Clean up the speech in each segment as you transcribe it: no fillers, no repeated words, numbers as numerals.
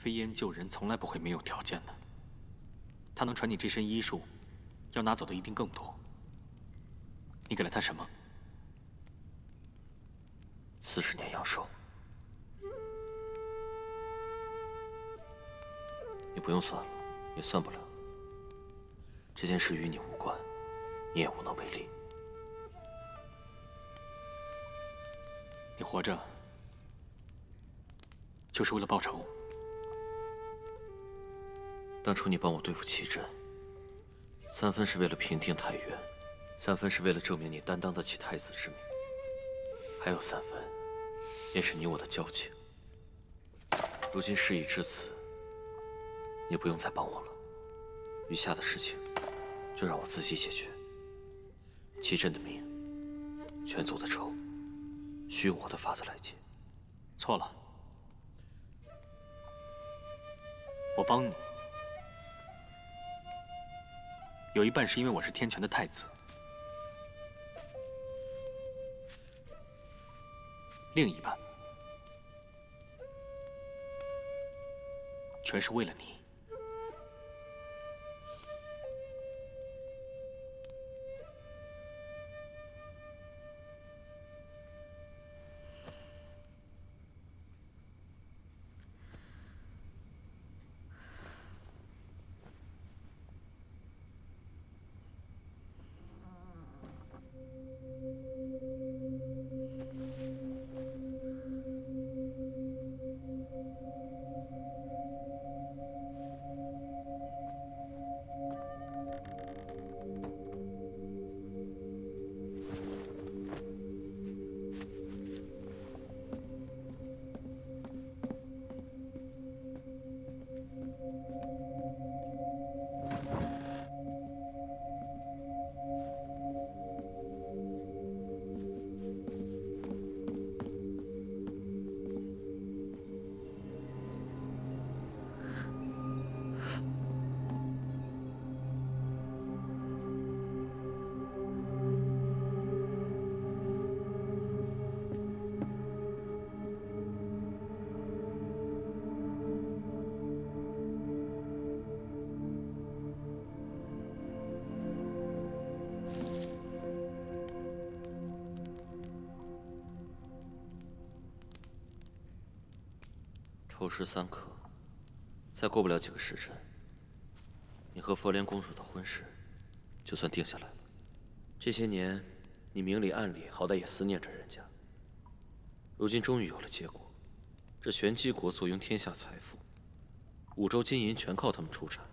飞燕救人从来不会没有条件的。他能传你这身医术，要拿走的一定更多。你给了他什么？40年阳寿。你不用算了，也算不了。这件事与你无关，你也无能为力。你活着，就是为了报仇。当初你帮我对付齐震，3分是为了平定太原，3分是为了证明你担当得起太子之名，还有3分，便是你我的交情。如今事已至此，你不用再帮我了，余下的事情就让我自己解决。齐震的命，全族的仇，需用我的法子来解。错了，我帮你，有一半是因为我是天权的太子，另一半全是为了你。丑时3刻，再过不了几个时辰，你和佛莲公主的婚事就算定下来了。这些年，你明里暗里好歹也思念着人家，如今终于有了结果。这玄机国坐拥天下财富，5州金银全靠他们出产。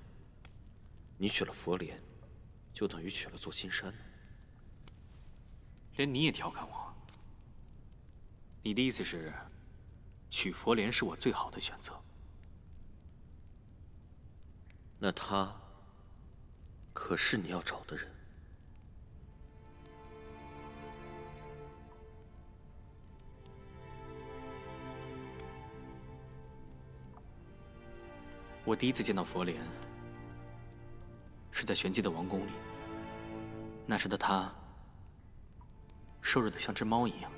你娶了佛莲，就等于娶了座金山呢。连你也调侃我？你的意思是？娶佛莲是我最好的选择。那他可是你要找的人。我第一次见到佛莲，是在玄机的王宫里。那时的他，瘦弱的像只猫一样。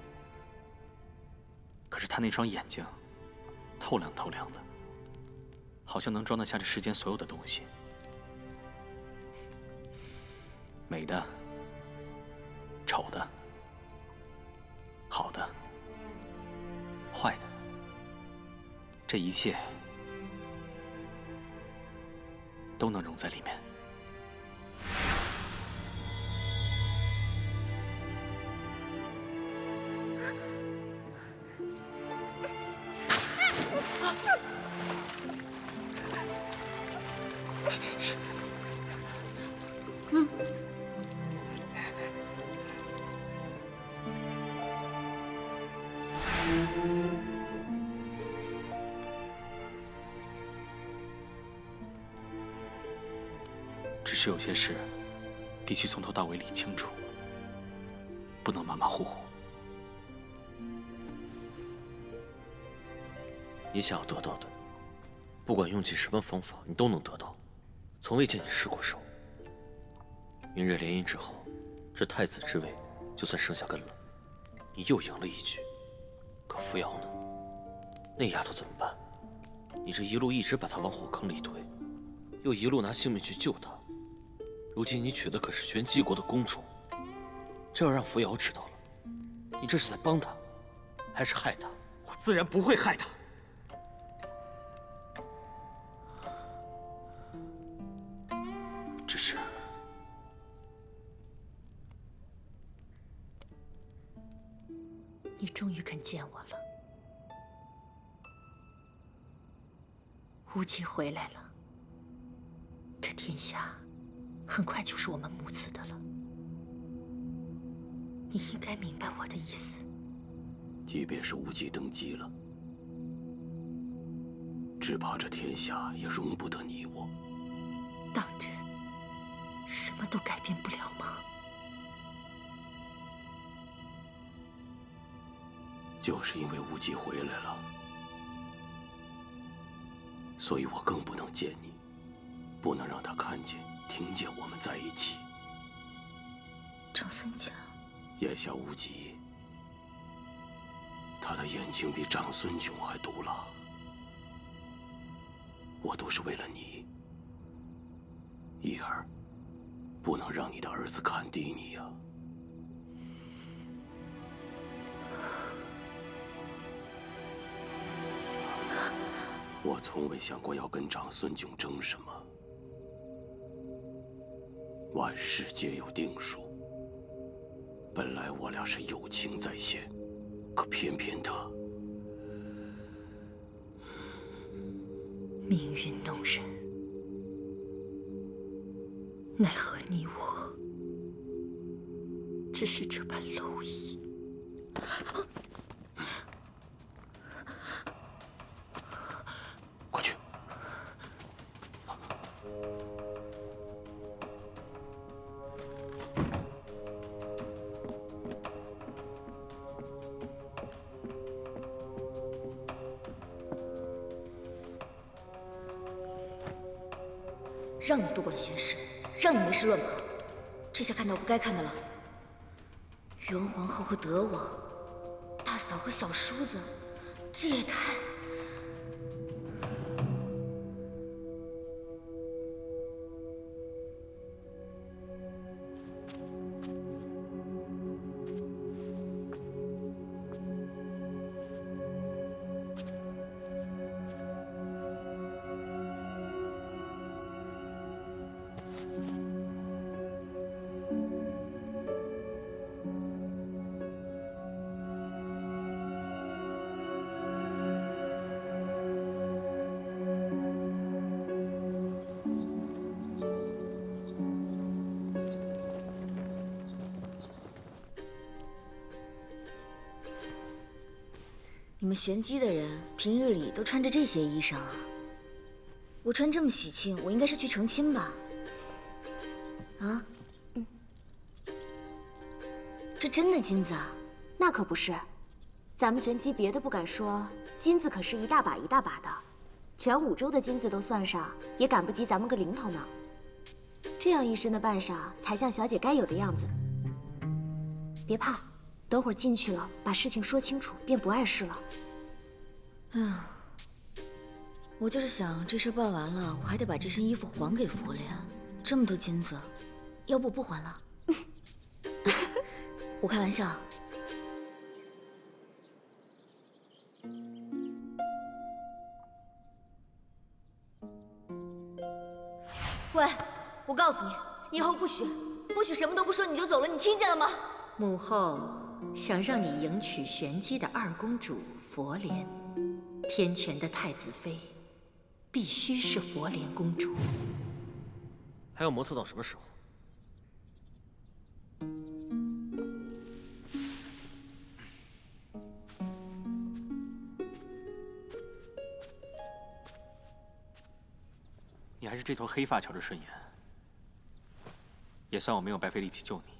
可是他那双眼睛，透亮透亮的，好像能装得下这世间所有的东西，美的、丑的、好的、坏的，这一切都能融在里面。只是有些事必须从头到尾理清楚，不能马马虎虎。你想要得到的，不管用尽什么方法，你都能得到。从未见你失过手。明日联姻之后，这太子之位就算生下根了。你又赢了一局，可扶摇呢？那丫头怎么办？你这一路一直把他往火坑里推，又一路拿性命去救他。如今你娶的可是玄机国的公主，这要让扶摇知道了，你这是在帮他，还是害他？我自然不会害他。只是，你终于肯见我了，无极回来了，这天下很快就是我们母子的了。你应该明白我的意思。即便是无极登基了，只怕这天下也容不得你我。当真什么都改变不了吗？就是因为无极回来了，所以我更不能见你，不能让他看见、听见我们在一起。长孙家，眼下无极，他的眼睛比长孙炯还毒辣，我都是为了你，一儿，不能让你的儿子看低你呀。我从未想过要跟长孙炯争什么，万事皆有定数。本来我俩是友情在先，可偏偏他命运弄人，奈何你我只是这般蝼蚁。快去！让你多管闲事，让你没事乱跑，这下看到不该看的了。元皇后和德王，大嫂和小叔子，这也太……你们玄机的人平日里都穿着这些衣裳啊？我穿这么喜庆，我应该是去成亲吧？啊？这真的金子啊？那可不是，咱们玄机别的不敢说，金子可是一大把一大把的，全五州的金子都算上，也赶不及咱们个零头呢。这样一身的扮上，才像小姐该有的样子。别怕，等会儿进去了，把事情说清楚，便不碍事了。我就是想这事办完了，我还得把这身衣服还给佛莲。这么多金子，要不我不还了？我开玩笑。喂，我告诉你，以后不许什么都不说你就走了，你听见了吗？母后想让你迎娶玄机的二公主佛莲，天权的太子妃必须是佛莲公主。还要磨蹭到什么时候？你还是这头黑发瞧着顺眼，也算我没有白费力气救你。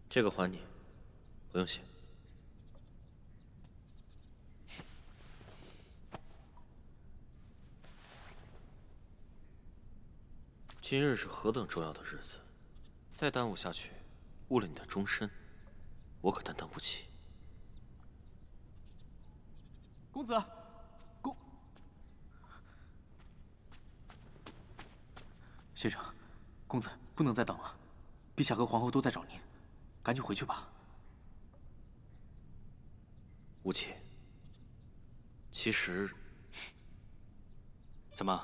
这个还你，不用谢。今日是何等重要的日子，再耽误下去，误了你的终身，我可担当不起。公子，先生，公子不能再等了，陛下和皇后都在找您，赶紧回去吧。无忌，其实，怎么？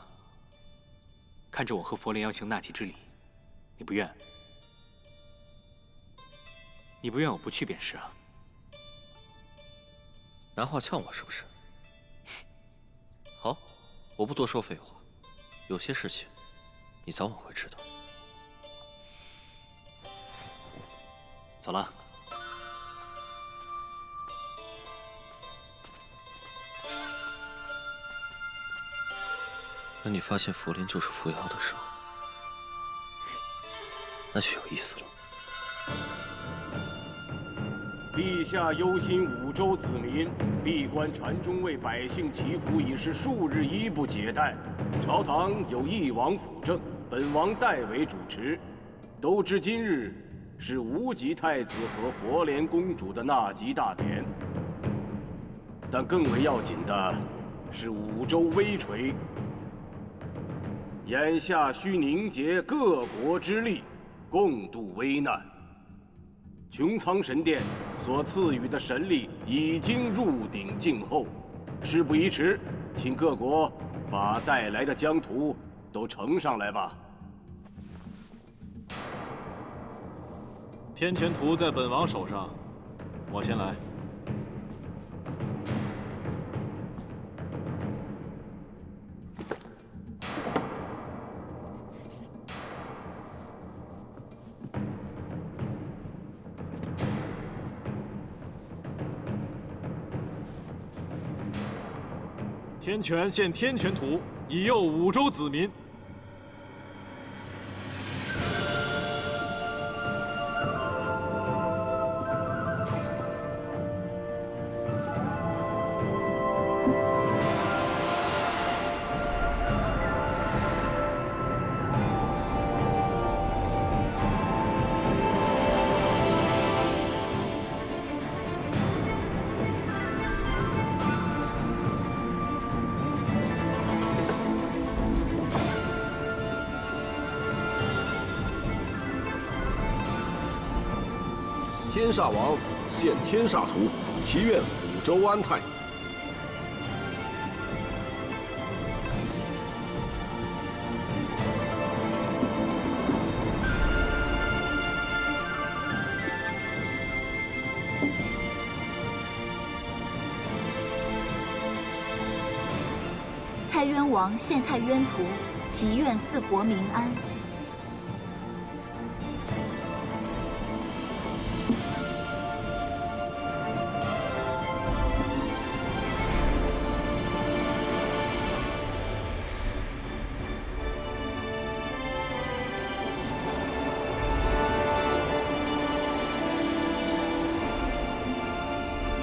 看着我和佛莲要行纳吉之礼，你不愿？你不愿我不去便是啊。拿话呛我是不是？好，我不多说废话，有些事情你早晚会知道。走了。等你发现佛莲就是扶摇的时候，那就有意思了。陛下忧心五州子民，闭关禅中为百姓祈福已是数日一不解带。朝堂有一王辅政，本王代为主持。都知今日是无极太子和佛莲公主的纳吉大典，但更为要紧的是五州危垂。眼下需凝结各国之力，共度危难。穹苍神殿所赐予的神力已经入鼎静候，事不宜迟，请各国把带来的疆土都呈上来吧。天权图在本王手上，我先来。天权献天权图，以佑五州子民。天煞王献天煞图，祈愿抚州安泰。太渊王献太渊图，祈愿四国民安。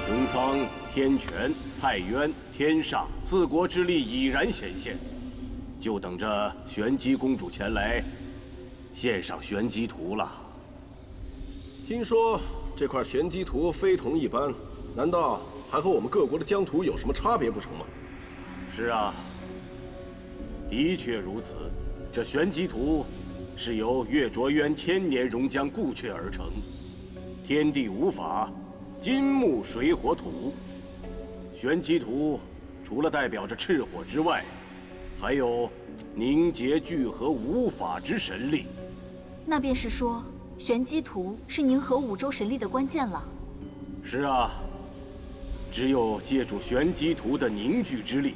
穹苍、天权、太渊、天煞四国之力已然显现，就等着玄机公主前来献上玄机图了。听说这块玄机图非同一般，难道还和我们各国的疆土有什么差别不成吗？是啊，的确如此。这玄机图是由月卓渊千年熔浆固淬而成，天地五法。金木水火土，玄机图除了代表着赤火之外，还有凝结聚合五法之神力。那便是说，玄机图是凝合五州神力的关键了。是啊，只有借助玄机图的凝聚之力，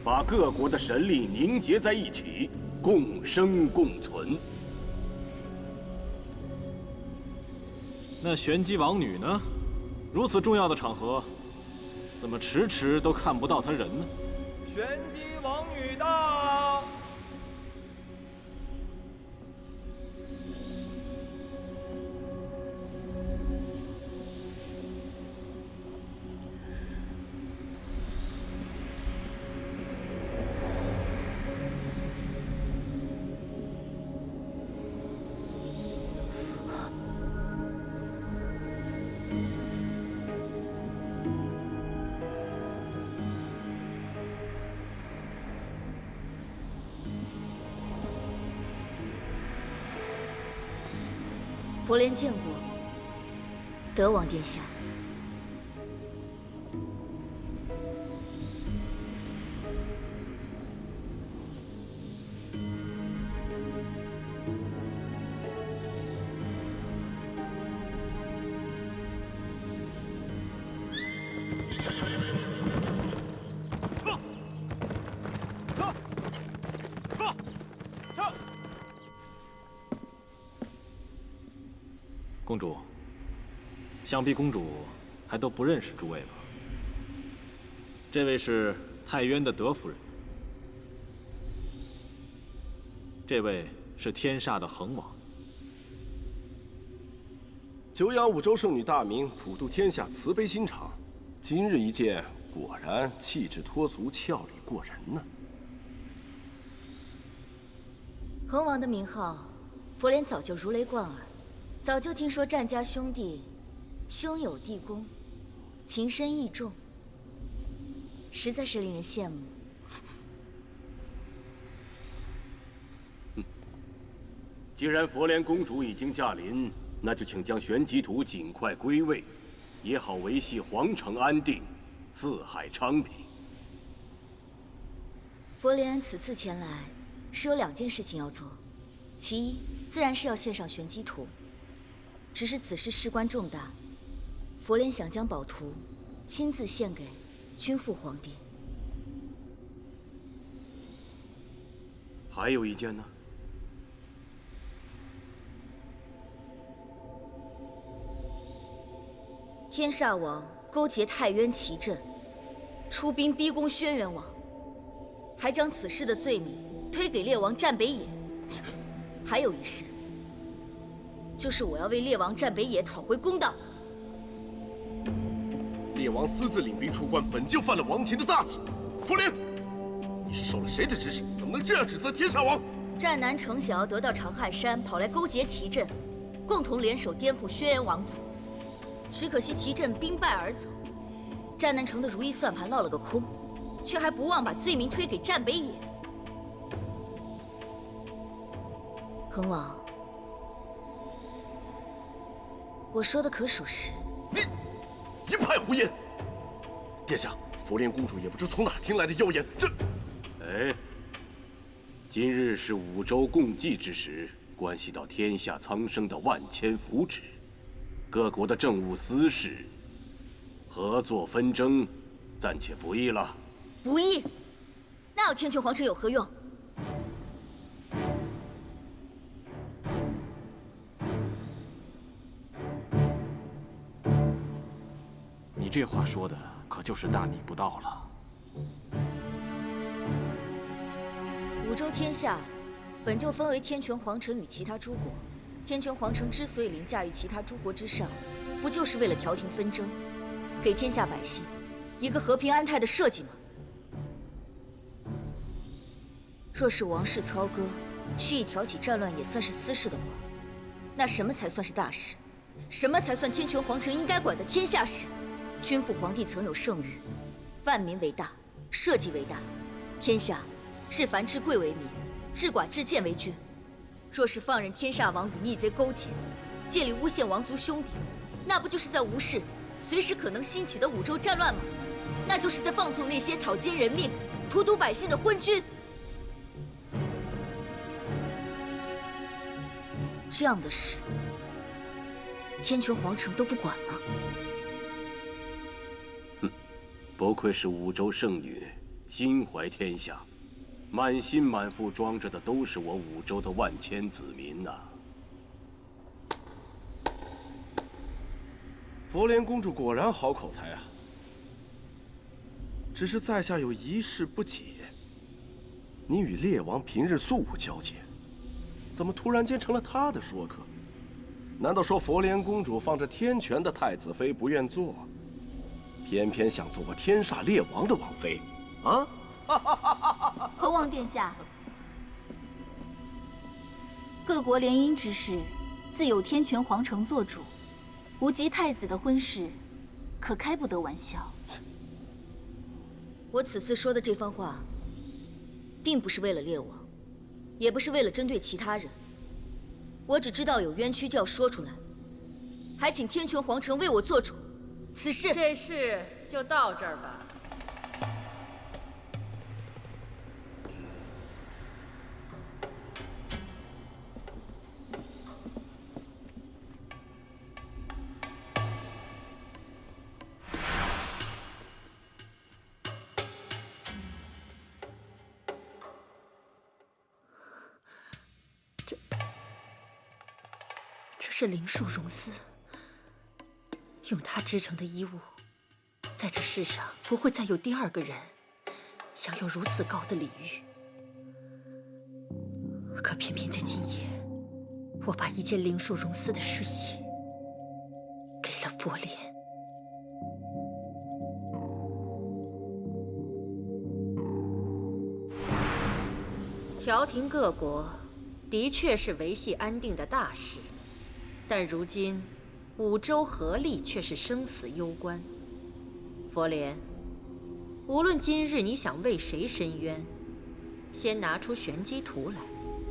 把各国的神力凝结在一起，共生共存。那玄机王女呢？如此重要的场合，怎么迟迟都看不到她人呢？玄机王女到。佛莲见过德王殿下。公主，想必公主还都不认识诸位吧？这位是太渊的德夫人，这位是天煞的恒王。久仰五州圣女大名，普渡天下，慈悲心肠。今日一见，果然气质脱俗，俏丽过人呢。恒王的名号，佛莲早就如雷贯耳。早就听说战家兄弟兄友弟恭，情深义重，实在是令人羡慕。既然佛莲公主已经驾临，那就请将玄机图尽快归位，也好维系皇城安定，四海昌平。佛莲此次前来是有2件事情要做，其一自然是要献上玄机图。只是此事事关重大，佛莲想将宝图亲自献给君父皇帝。还有一件呢？天煞王勾结太渊奇阵，出兵逼宫轩辕王，还将此事的罪名推给列王战北野。还有一事，就是我要为列王战北野讨回公道。列王私自领兵出关，本就犯了王庭的大忌。佛莲，你是受了谁的指使？怎么能这样指责天煞王？战南城想要得到长汉山，跑来勾结奇阵，共同联手颠覆轩辕王族。只可惜奇阵兵败而走，战南城的如意算盘落了个空，却还不忘把罪名推给战北野。恒王，我说的可属实？你一派胡言！殿下，佛莲公主也不知从哪听来的妖言，这……哎，今日是五州共济之时，关系到天下苍生的万千福祉，各国的政务私事，合作纷争，暂且不议了。不议？那要天穹皇城有何用？你这话说的可就是大逆不道了。五州天下本就分为天穹皇城与其他诸国，天穹皇城之所以凌驾于其他诸国之上，不就是为了调停纷争，给天下百姓一个和平安泰的社稷吗？若是王室操戈，蓄意挑起战乱也算是私事的话，那什么才算是大事？什么才算天穹皇城应该管的天下事？君父皇帝曾有圣谕：万民为大，社稷为大。天下至凡至贵为民，至寡至贱为君。若是放任天煞王与逆贼勾结，借力诬陷王族兄弟，那不就是在无视随时可能兴起的五州战乱吗？那就是在放纵那些草菅人命、荼毒百姓的昏君。这样的事，天穹皇城都不管吗？不愧是五州圣女，心怀天下，满心满腹装着的都是我五州的万千子民呐。佛莲公主果然好口才啊！只是在下有一事不解：你与列王平日素无交接，怎么突然间成了他的说客？难道说佛莲公主放着天权的太子妃不愿做？偏偏想做个天煞列王的王妃，啊！恒王殿下，各国联姻之事，自有天权皇城做主，无及太子的婚事，可开不得玩笑。我此次说的这番话，并不是为了列王，也不是为了针对其他人，我只知道有冤屈就要说出来。还请天泉皇城为我做主。此事，这事就到这儿吧。这是灵树溶丝，用它织成的衣物，在这世上不会再有第二个人享有如此高的礼遇。可偏偏在今夜，我把一件灵树溶丝的睡衣给了佛莲。调停各国，的确是维系安定的大事。但如今，五州合力却是生死攸关。佛莲，无论今日你想为谁伸冤，先拿出玄机图来，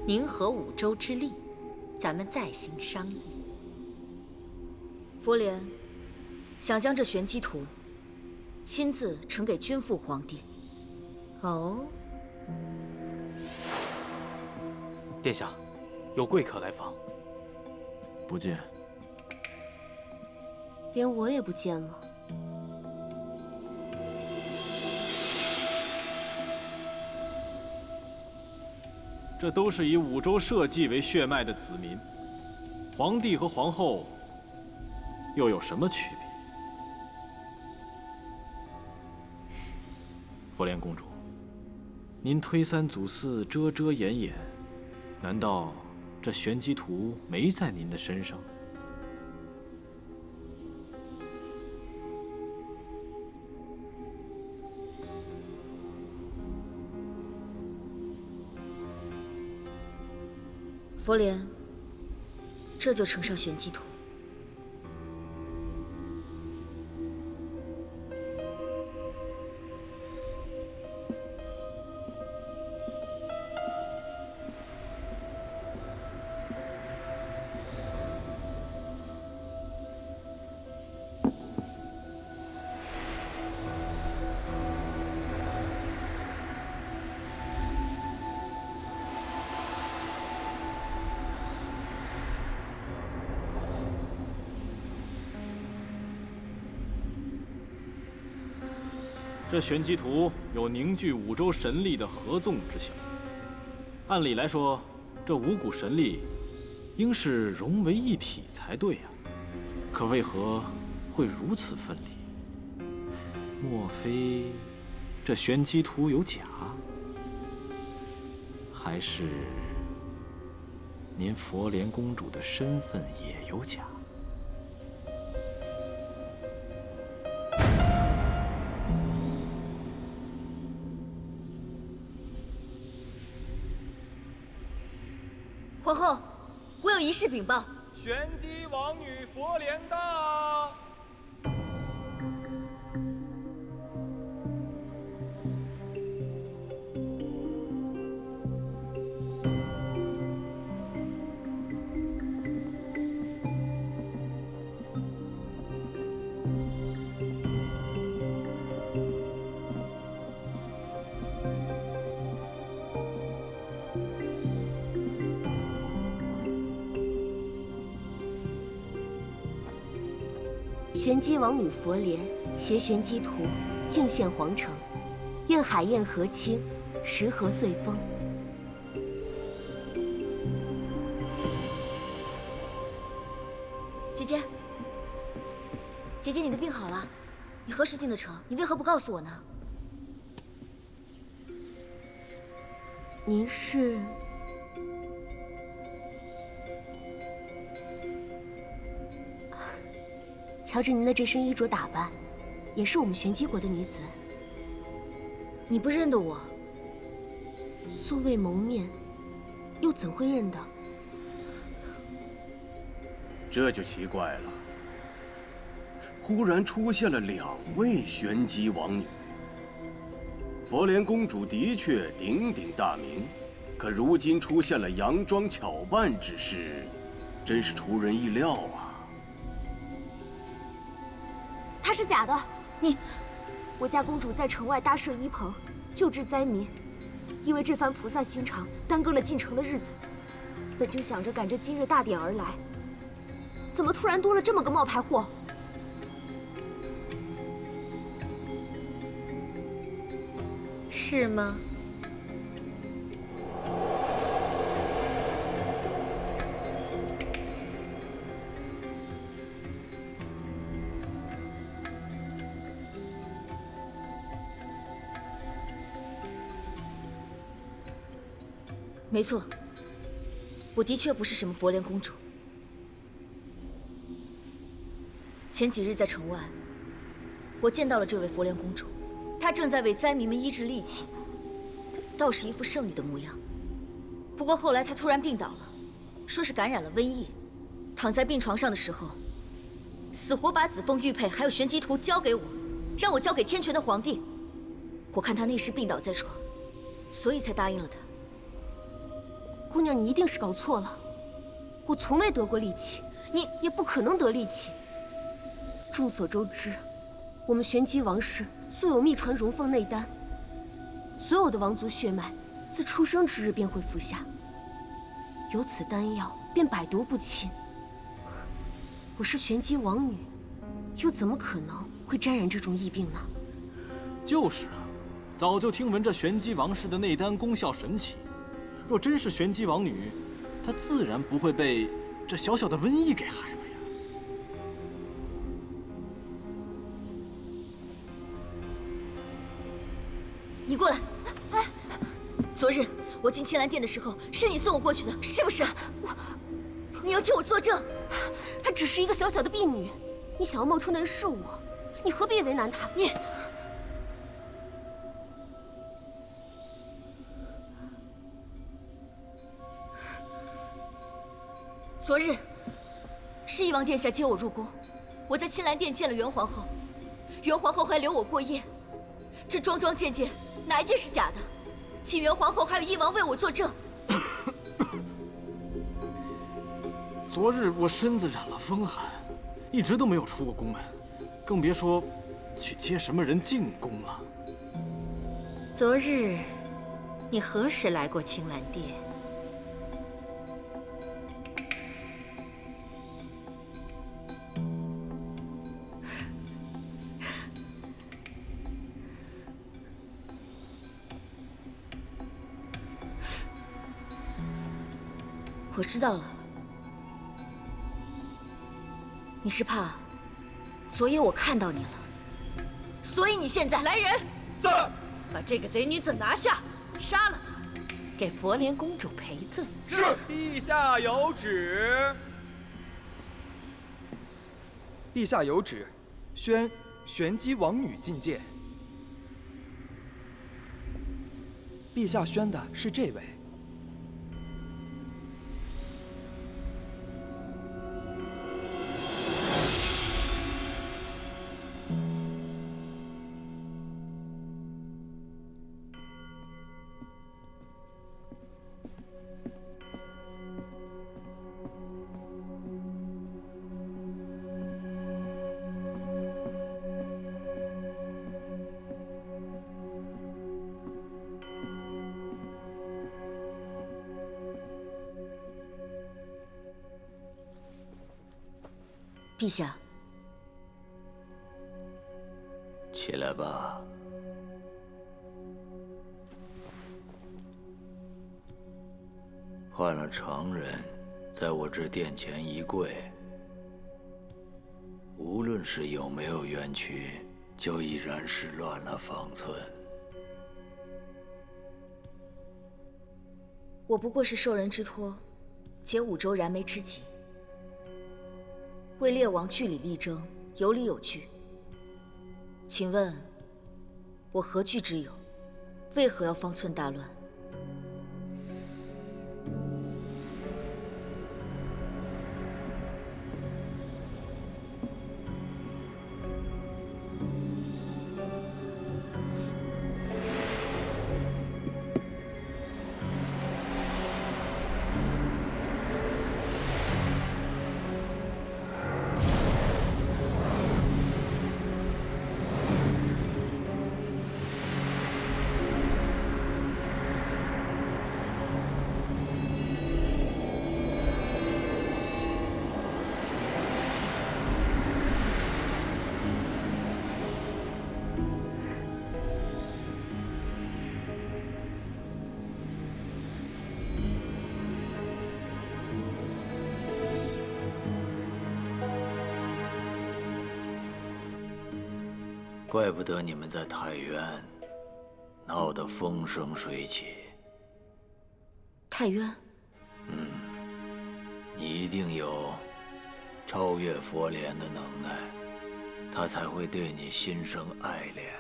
凝合五州之力，咱们再行商议。佛莲想将这玄机图亲自呈给君父皇帝。哦，殿下，有贵客来访。不见。连我也不见了。这都是以五州社稷为血脉的子民，皇帝和皇后又有什么区别？佛莲公主，您推三阻四，遮遮掩掩，难道这玄机图没在您的身上？佛莲，这就呈上玄机图。这玄机图有凝聚五州神力的合纵之效。按理来说，这五股神力应是融为一体才对啊，可为何会如此分离？莫非这玄机图有假？还是您佛莲公主的身份也有假？皇后，我有一事禀报。玄机王女佛莲到。玄机王女佛莲携玄机图进献皇城，愿海晏河清，时和岁丰。姐姐，姐姐，你的病好了，你何时进的城？你为何不告诉我呢？您是？瞧着您的这身衣着打扮，也是我们玄机国的女子。你不认得我？素未谋面，又怎会认得？这就奇怪了，忽然出现了2位玄机王女。佛莲公主的确鼎鼎大名，可如今出现了佯装巧扮之事，真是出人意料啊！它是假的。我家公主在城外搭设医棚，救治灾民，因为这番菩萨心肠，耽搁了进城的日子。本就想着赶着今日大典而来，怎么突然多了这么个冒牌货？是吗？没错，我的确不是什么佛莲公主。前几日在城外，我见到了这位佛莲公主，她正在为灾民们医治戾气，倒是一副圣女的模样。不过后来她突然病倒了，说是感染了瘟疫，躺在病床上的时候，死活把紫凤玉佩还有玄机图交给我，让我交给天权的皇帝。我看她那时病倒在床，所以才答应了她。姑娘，你一定是搞错了。我从未得过戾气，你也不可能得戾气。众所周知，我们玄机王室素有秘传荣凤内丹，所有的王族血脉自出生之日便会服下，有此丹药便百毒不侵。我是玄机王女，又怎么可能会沾染这种疫病呢？就是啊，早就听闻这玄机王氏的内丹功效神奇。若真是玄机王女，她自然不会被这小小的瘟疫给害了呀。你过来！哎，昨日我进青兰殿的时候，是你送我过去的，是不是？你要替我作证。她只是一个小小的婢女，你想要冒充的人是我，你何必为难她？你。昨日，是翼王殿下接我入宫，我在青兰殿见了元皇后，元皇后还留我过夜。这桩桩件件，哪一件是假的？请元皇后还有翼王为我作证。昨日我身子染了风寒，一直都没有出过宫门，更别说去接什么人进宫了。昨日，你何时来过青兰殿？我知道了，你是怕昨夜我看到你了，所以你现在来人，在，把这个贼女子拿下，杀了她，给佛莲公主赔罪。是，陛下有旨。陛下有旨，宣玄机王女觐见。陛下宣的是这位。陛下，起来吧。换了常人，在我这殿前一跪，无论是有没有冤屈，就已然是乱了方寸。我不过是受人之托，解五州燃眉之急。为列王据理力争，有理有据。请问，我何据之有？为何要方寸大乱？怪不得你们在太原闹得风生水起。太渊，你一定有超越佛莲的能耐，他才会对你心生爱恋。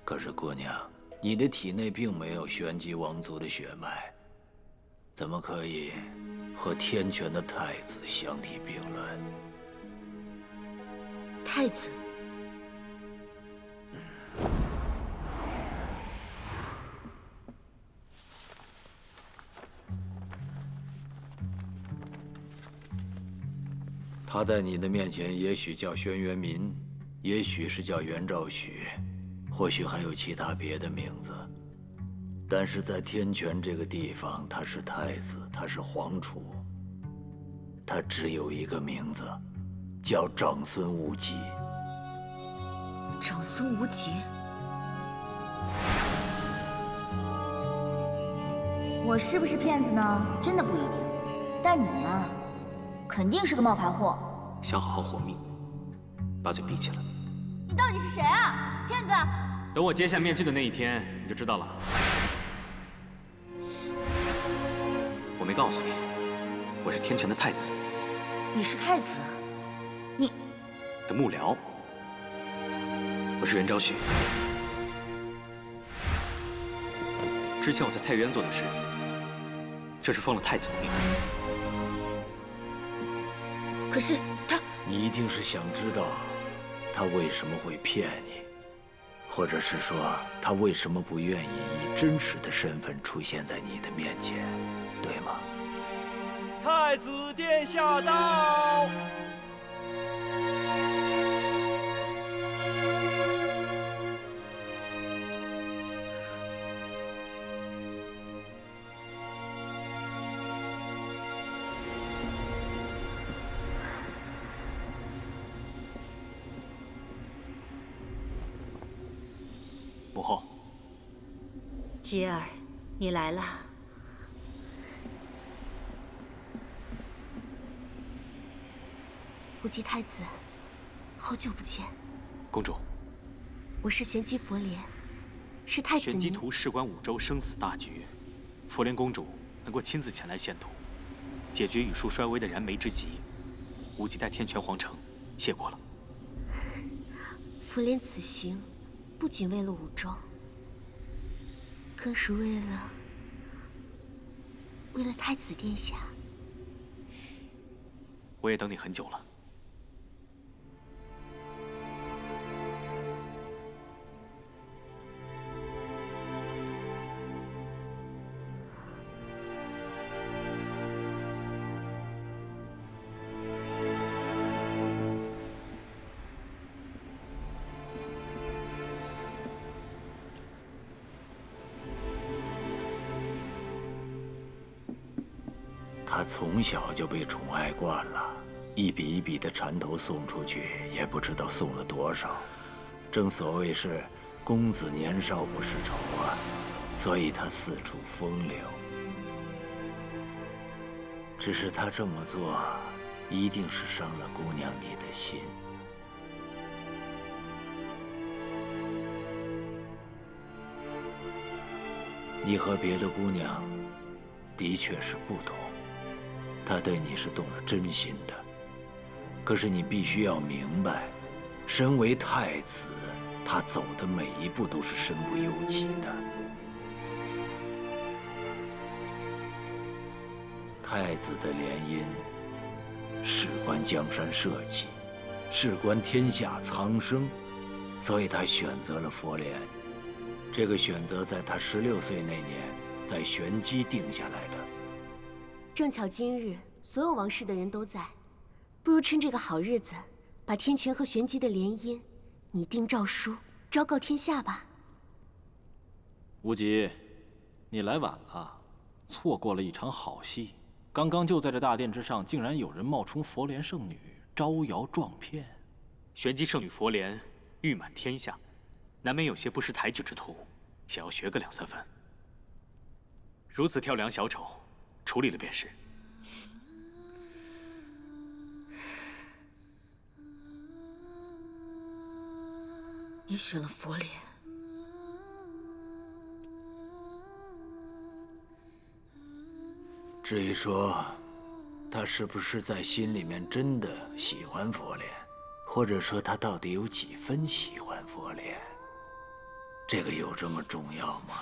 可是姑娘，你的体内并没有玄机王族的血脉，怎么可以和天权的太子相提并论？太子。他在你的面前也许叫轩辕民，也许是叫袁兆许，或许还有其他别的名字。但是在天权这个地方，他是太子，他是皇储，他只有一个名字，叫长孙无忌。长孙无忌。我是不是骗子呢？真的不一定。但你呀，肯定是个冒牌货。想好好活命，把嘴闭起来。你到底是谁啊？骗子！等我揭下面具的那一天，你就知道了。我没告诉你，我是天权的太子。你是太子？你的幕僚。我是袁昭许。之前我在太原做的事，就是奉了太子的命。可是他……你一定是想知道他为什么会骗你，或者是说他为什么不愿意以真实的身份出现在你的面前，对吗？太子殿下到。母后，杰儿，你来了。无忌太子，好久不见。公主，我是玄机佛莲，是太子您。玄机图事关五州生死大局，佛莲公主能够亲自前来献图，解决羽树衰微的燃眉之急，无忌代天权皇城谢过了。佛莲此行，不仅为了五州，更是为了太子殿下。我也等你很久了。他从小就被宠爱惯了，一笔一笔的缠头送出去，也不知道送了多少。正所谓是公子年少不识愁啊，所以他四处风流。只是他这么做，一定是伤了姑娘你的心。你和别的姑娘的确是不同。他对你是动了真心的，可是你必须要明白，身为太子，他走的每一步都是身不由己的。太子的联姻，事关江山社稷，事关天下苍生，所以他选择了佛莲。这个选择在他16岁那年，在玄机定下来的。正巧今日所有王室的人都在，不如趁这个好日子，把天权和玄机的联姻拟定诏书，昭告天下吧。无极，你来晚了，错过了一场好戏。刚刚就在这大殿之上，竟然有人冒充佛莲圣女，招摇撞骗。玄机圣女佛莲誉满天下，难免有些不识抬举之徒，想要学个2、3分。如此跳梁小丑，处理了便是。你选了佛莲，至于说他是不是在心里面真的喜欢佛莲，或者说他到底有几分喜欢佛莲，这个有这么重要吗？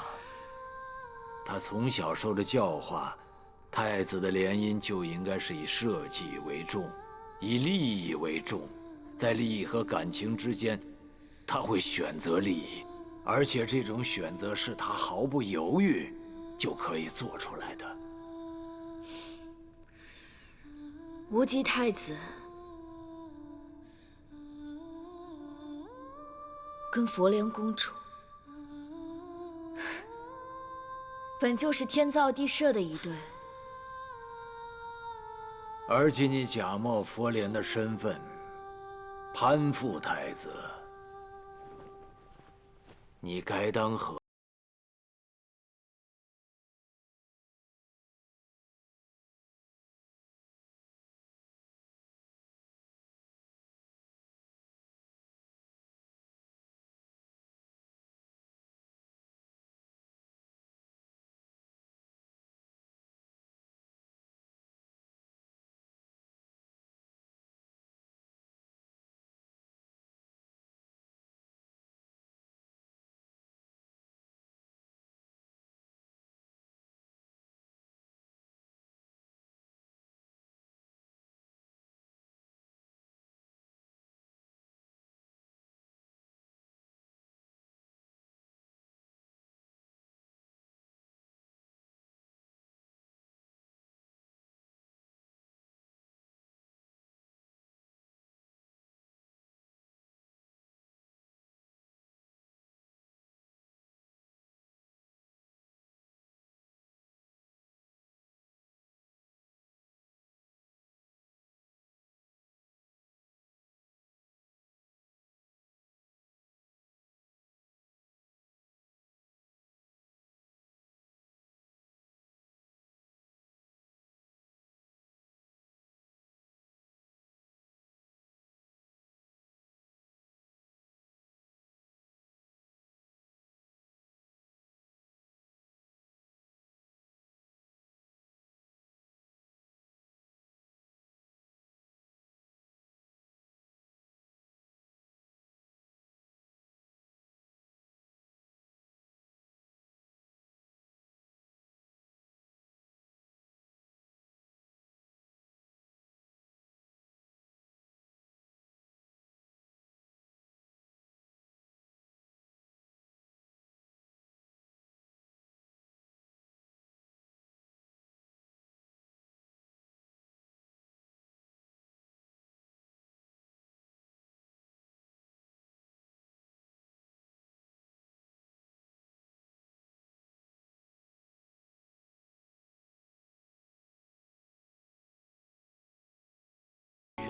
他从小受的教化，太子的联姻就应该是以社稷为重，以利益为重，在利益和感情之间，他会选择利益，而且这种选择是他毫不犹豫就可以做出来的。无极太子跟佛莲公主本就是天造地设的一对，而今你假冒佛莲的身份，攀附太子，你该当何？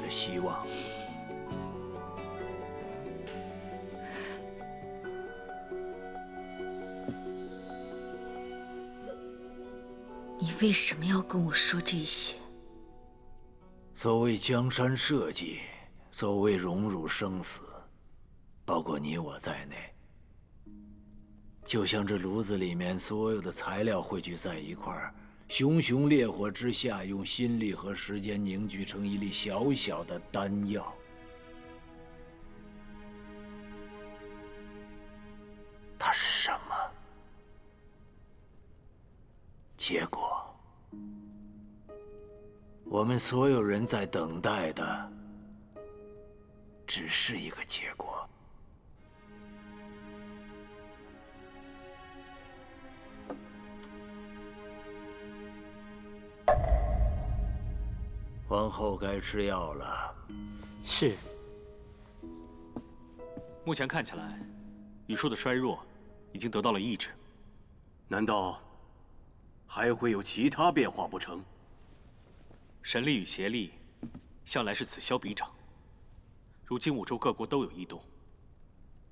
希望。你为什么要跟我说这些？所谓江山社稷，所谓荣辱生死，包括你我在内，就像这炉子里面所有的材料汇聚在一块儿，熊熊烈火之下，用心力和时间凝聚成一粒小小的丹药。它是什么？结果。我们所有人在等待的，只是一个结果。皇后该吃药了。是。目前看起来，雨树的衰弱已经得到了抑制。难道还会有其他变化不成？神力与邪力，向来是此消彼长。如今五洲各国都有异动，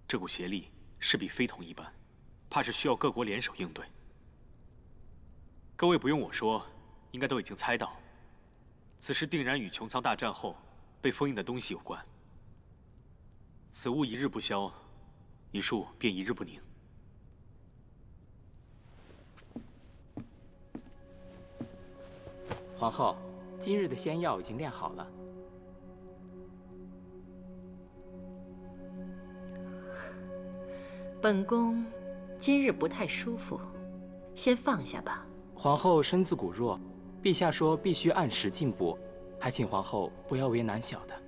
这股邪力势必非同一般，怕是需要各国联手应对。各位不用我说，应该都已经猜到，此事定然与穹苍大战后被封印的东西有关。此物一日不消，你术便一日不宁。皇后，今日的仙药已经炼好了。本宫今日不太舒服，先放下吧。皇后身子骨弱，陛下说必须按时进补，还请皇后不要为难小的。